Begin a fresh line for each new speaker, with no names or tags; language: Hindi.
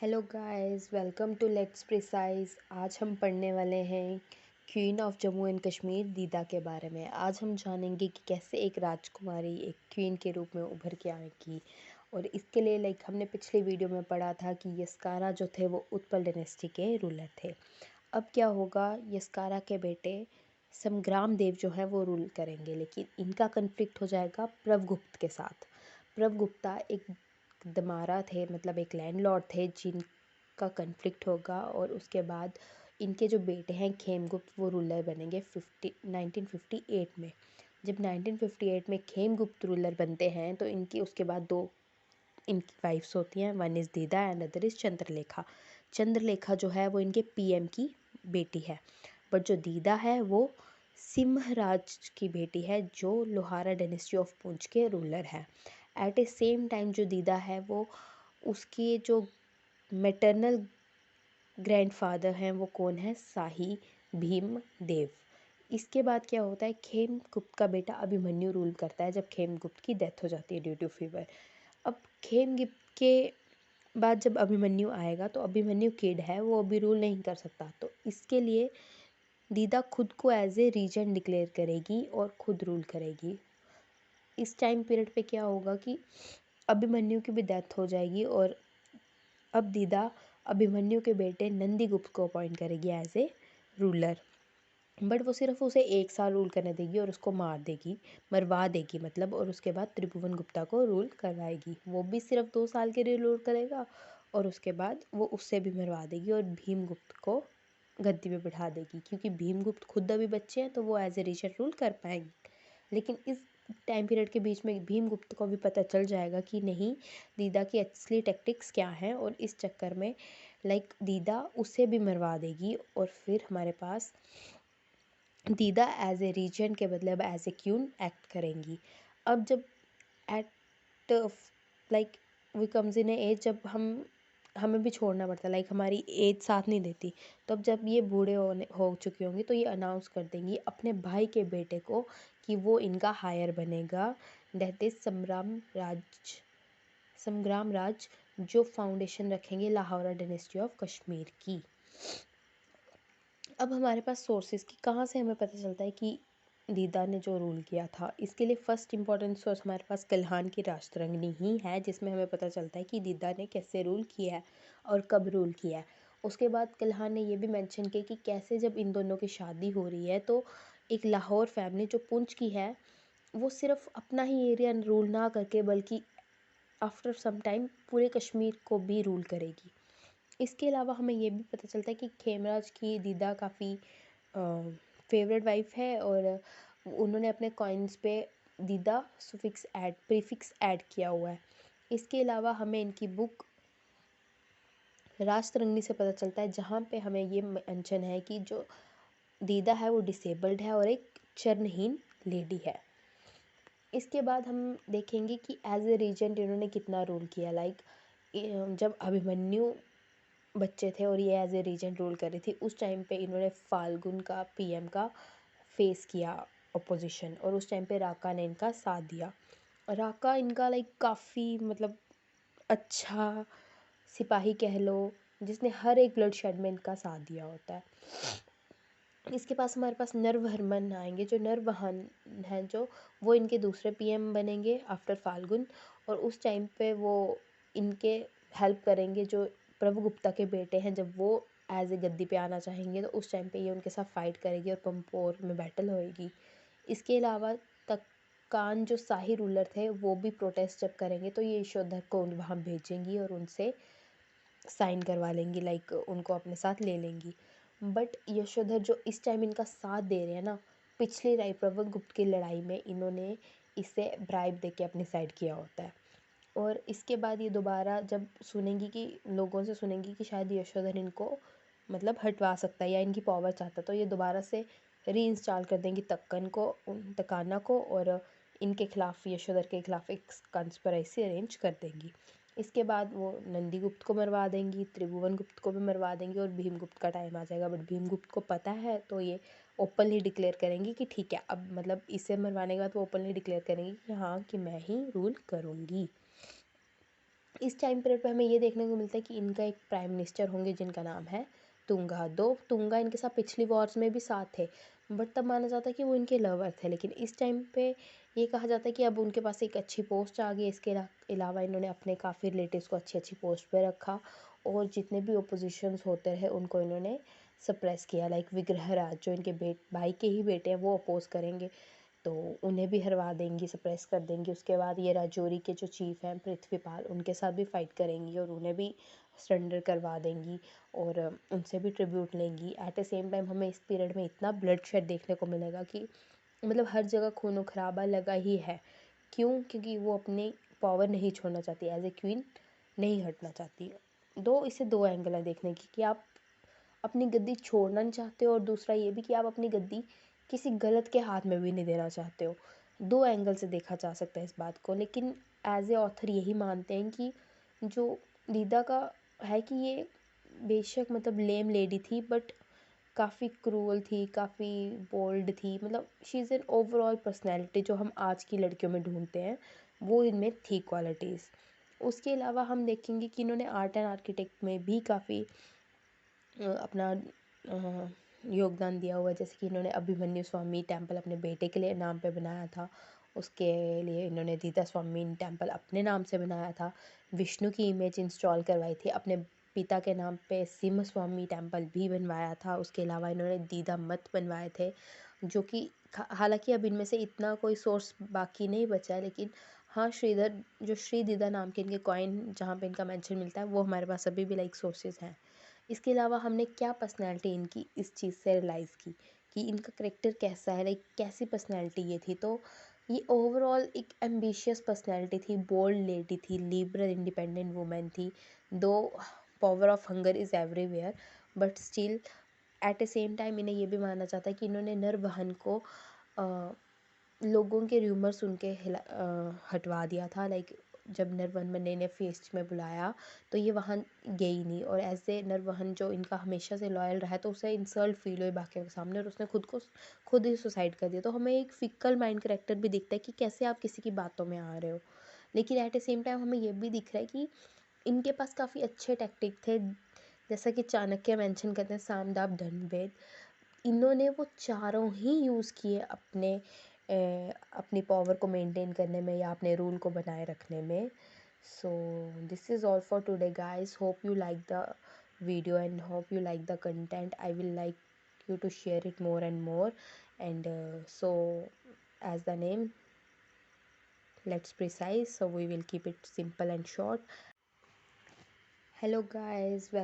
Hello guys, welcome to let's precise. आज हम पढ़ने वाले हैं queen of Jammu and Kashmir Didda के बारे में। आज हम जानेंगे कि कैसे एक राजकुमारी एक क्वीन के रूप में उभर के आएगी। और इसके लिए हमने पिछले वीडियो में पढ़ा था कि यस्कारा जो थे वो उत्पल डायनेस्टी के रूलर थे। अब क्या होगा, यस्कारा के बेटे संग्राम देव जो है वो रूल करेंगे, लेकिन इनका कन्फ्लिक्ट हो जाएगा प्रभगुप्त के साथ। प्रभगुप्ता एक दमारा थे, मतलब एक लैंडलॉर्ड थे जिनका कन्फ्लिक्ट होगा। और उसके बाद इनके जो बेटे हैं खेमगुप्त वो रूलर बनेंगे 1958 में। जब 1958 में खेमगुप्त रूलर बनते हैं तो इनकी उसके बाद दो इनकी वाइफ्स होती हैं, वन इज़ दीदा and other is Chandralekha. Chandralekha जो है वो इनके पीएम की बेटी है, बट जो दीदा है वो सिंहराज की बेटी है जो लोहारा डायनेस्टी ऑफ पुंछ के रूलर है। एट ए सेम टाइम जो दीदा है वो उसकी जो मैटरनल ग्रैंडफादर हैं वो कौन है, शाही भीम देव। इसके बाद क्या होता है, खेमगुप्त का बेटा अभिमन्यु रूल करता है जब खेमगुप्त की डेथ हो जाती है ड्यू टू फीवर। अब खेमगुप्त के बाद जब अभिमन्यु आएगा तो अभिमन्यु किड है, वो अभी रूल नहीं कर सकता, तो इसके लिए दीदा खुद को एज ए रीजेंट डिक्लेयर करेगी और खुद रूल करेगी। इस टाइम पीरियड पे क्या होगा कि अभिमन्यु की भी डेथ हो जाएगी और अब दीदा अभिमन्यु के बेटे नंदीगुप्त को अपॉइंट करेगी एज ए रूलर। बट वो सिर्फ उसे 1 साल रूल करने देगी और उसको मार देगी, मरवा देगी मतलब। और उसके बाद त्रिभुवन गुप्ता को रूल करवाएगी, वो भी सिर्फ 2 साल के लिए रूल करेगा और उसके बाद वो उससे भी मरवा देगी और भीमगुप्त को गद्दी पे बिठा देगी, क्योंकि भीमगुप्त खुद अभी बच्चे हैं तो वो एज ए रीजन रूल कर पाएंगे। लेकिन इस टाइम पीरियड के बीच में भीमगुप्त को भी पता चल जाएगा कि नहीं, दीदा की असली टैक्टिक्स क्या हैं, और इस चक्कर में दीदा उसे भी मरवा देगी। और फिर हमारे पास दीदा एज ए रीजेंट के बदले अब एज ए क्यून एक्ट करेंगी। अब जब at we comes in age, जब हमें भी छोड़ना पड़ता है, हमारी एज साथ नहीं देती, तब जब ये बूढ़े हो चुके होंगे तो ये अनाउंस कर देंगी अपने भाई के बेटे को कि वो इनका हायर बनेगा, दैट इज़ संग्राम राज, जो फाउंडेशन रखेंगे लाहौरा डायनेस्टी ऑफ कश्मीर की। अब हमारे पास सोर्सेज की कहाँ से हमें पता चलता है कि दीदा ने जो रूल किया था। इसके लिए फ़र्स्ट इंपॉर्टेंट सोर्स हमारे पास कल्हान की राजतरंगिणी ही है, जिसमें हमें पता चलता है कि दीदा ने कैसे रूल किया है और कब रूल किया है। उसके बाद कल्हान ने ये भी मेंशन किया कि कैसे जब इन दोनों की शादी हो रही है तो एक लाहौर फैमिली जो पुंछ की है वो सिर्फ अपना ही एरिया रूल ना करके बल्कि आफ्टर सम टाइम पूरे कश्मीर को भी रूल करेगी। इसके अलावा हमें ये भी पता चलता है कि खेमराज की दीदा काफ़ी फेवरेट वाइफ है और उन्होंने अपने कॉइन्स पे दीदा प्रीफिक्स ऐड किया हुआ है। इसके अलावा हमें इनकी बुक राजतरंगिणी से पता चलता है, जहाँ पे हमें ये मेंशन है कि जो दीदा है वो डिसेबल्ड है और एक चरणहीन लेडी है। इसके बाद हम देखेंगे कि एज ए रीजेंट इन्होंने कितना रूल किया। जब अभिमन्यु बच्चे थे और ये एज ए रीजेंट रूल कर रही थी, उस टाइम पे इन्होंने फाल्गुन का पीएम का फेस किया अपोजिशन, और उस टाइम पे राका ने इनका साथ दिया। राका इनका काफ़ी मतलब अच्छा सिपाही कह लो, जिसने हर एक ब्लड शेड में इनका साथ दिया होता है। इसके पास हमारे पास नरवहरमन आएंगे, जो नरवहन हैं जो वो इनके दूसरे पीएम बनेंगे आफ्टर फाल्गुन। और उस टाइम पे वो इनके हेल्प करेंगे, जो प्रभुगुप्ता के बेटे हैं, जब वो एज ए गद्दी पे आना चाहेंगे तो उस टाइम पे ये उनके साथ फाइट करेगी और पंपोर में बैटल होएगी। इसके अलावा तक्कान जो शाही रूलर थे वो भी प्रोटेस्ट जब करेंगे तो ये यशोधर को वहाँ भेजेंगी और उनसे साइन करवा लेंगी, उनको अपने साथ ले लेंगी। बट यशोधर जो इस टाइम इनका साथ दे रहे हैं ना, पिछली प्रभुगुप्त की लड़ाई में इन्होंने इसे ब्राइब दे के अपनी साइड किया होता है। और इसके बाद ये दोबारा जब सुनेंगी कि लोगों से सुनेंगी कि शायद यशोधर इनको मतलब हटवा सकता है या इनकी पावर चाहता है, तो ये दोबारा से री इंस्टॉल कर देंगी तकाना को और इनके खिलाफ, यशोधर के खिलाफ एक कंस्पिरेसी अरेंज कर देंगी। इसके बाद वो नंदीगुप्त को मरवा देंगी, त्रिभुवन गुप्त को भी मरवा देंगी और भीमगुप्त का टाइम आ जाएगा। बट भीमगुप्त को पता है तो ये ओपनली डिक्लेयर करेंगी कि ठीक है, अब मतलब इसे मरवाने के बाद वो ओपनली डिक्लेयर करेंगी कि हाँ कि मैं ही रूल करूँगी। इस टाइम पीरियड पे हमें ये देखने को मिलता है कि इनका एक प्राइम मिनिस्टर होंगे जिनका नाम है तुंगा। दो तुंगा इनके साथ पिछली वॉर्स में भी साथ थे, बट तब माना जाता है कि वो इनके लवर थे। लेकिन इस टाइम पे ये कहा जाता है कि अब उनके पास एक अच्छी पोस्ट आ गई। इसके अलावा इन्होंने अपने काफ़ी रिलेटिव्स को अच्छी अच्छी पोस्ट पे रखा, और जितने भी ओपोजिशंस होते रहे उनको इन्होंने सप्रेस किया। लाइक विग्रहराज जो इनके भाई के ही बेटे हैं, वो अपोज करेंगे तो उन्हें भी हरवा देंगी, सप्रेस कर देंगी। उसके बाद ये राजौरी के जो चीफ़ हैं पृथ्वीपाल, उनके साथ भी फाइट करेंगी और उन्हें भी सरेंडर करवा देंगी और उनसे भी ट्रिब्यूट लेंगी। एट द सेम टाइम हमें इस पीरियड में इतना ब्लड शेड देखने को मिलेगा कि मतलब हर जगह खूनो खराबा लगा ही है। क्यों? क्योंकि वो अपनी पावर नहीं छोड़ना चाहती, एज ए क्वीन नहीं हटना चाहती। इसे दो एंगल है देखने की, कि आप अपनी गद्दी छोड़ना नहीं चाहते हो, और दूसरा ये भी कि आप अपनी गद्दी किसी गलत के हाथ में भी नहीं देना चाहते हो। दो एंगल से देखा जा सकता है इस बात को। लेकिन एज ए ऑथर यही मानते हैं कि जो दीदा का है कि ये बेशक मतलब लेम लेडी थी, बट काफ़ी क्रूअल थी, काफ़ी बोल्ड थी। मतलब she is an overall personality जो हम आज की लड़कियों में ढूंढते हैं, वो इनमें थी क्वालिटीज़। उसके अलावा हम देखेंगे कि इन्होंने आर्ट एंड आर्किटेक्ट में भी काफ़ी अपना योगदान दिया हुआ है। जैसे कि इन्होंने अभिमन्यु स्वामी टेम्पल अपने बेटे के लिए नाम पे बनाया था, उसके लिए इन्होंने दीदा स्वामी टेम्पल अपने नाम से बनाया था। विष्णु की इमेज इंस्टॉल करवाई थी अपने पिता के नाम पे। सिंह स्वामी टेम्पल भी बनवाया था। उसके अलावा इन्होंने दीदा मठ बनवाए थे, जो कि हालांकि अब इनमें से इतना कोई सोर्स बाकी नहीं बचा है, लेकिन हाँ श्रीधर जो श्री दीदा नाम के इनके कॉइन जहाँ पे इनका मेंशन मिलता है, वो हमारे पास अभी भी लाइक सोर्सेज हैं। इसके अलावा हमने क्या पर्सनैलिटी इनकी इस चीज़ से रियलाइज़ की कि इनका करेक्टर कैसा है, लाइक कैसी पर्सनैलिटी ये थी। तो ये ओवरऑल एक एम्बिशियस पर्सनैलिटी थी, बोल्ड लेडी थी, लिबरल इंडिपेंडेंट वुमेन थी। दो power of hunger is everywhere, but still at A same time इन्हें ये भी माना जाता है कि इन्होंने नरवहन को लोगों के र्यूमर सुन के हटवा दिया था। लाइक जब नरवहन ने फेस्ट में बुलाया तो ये वहाँ गई नहीं, और ऐसे नरवहन जो इनका हमेशा से लॉयल रहा है, तो उसे इंसल्ट फील हुई बाकियों के सामने, और उसने खुद ही सुसाइड कर दिया। तो हमें एक फिक्कल माइंड करेक्टर भी दिखता है कि कैसे आप किसी की बातों में आ रहे हो। लेकिन एट ए सेम टाइम हमें ये भी दिख रहा है कि इनके पास काफ़ी अच्छे टैक्टिक थे। जैसा कि चाणक्य मेंशन करते हैं, साम दाव दंड, इन्होंने वो चारों ही यूज़ किए अपनी पावर को मेंटेन करने में या अपने रूल को बनाए रखने में। So this is all for today guys. Hope you like the video and hope you like the content. I will like you to share it more and more. And so as the name, let's precise, so we will keep it simple and short. Hello guys, welcome.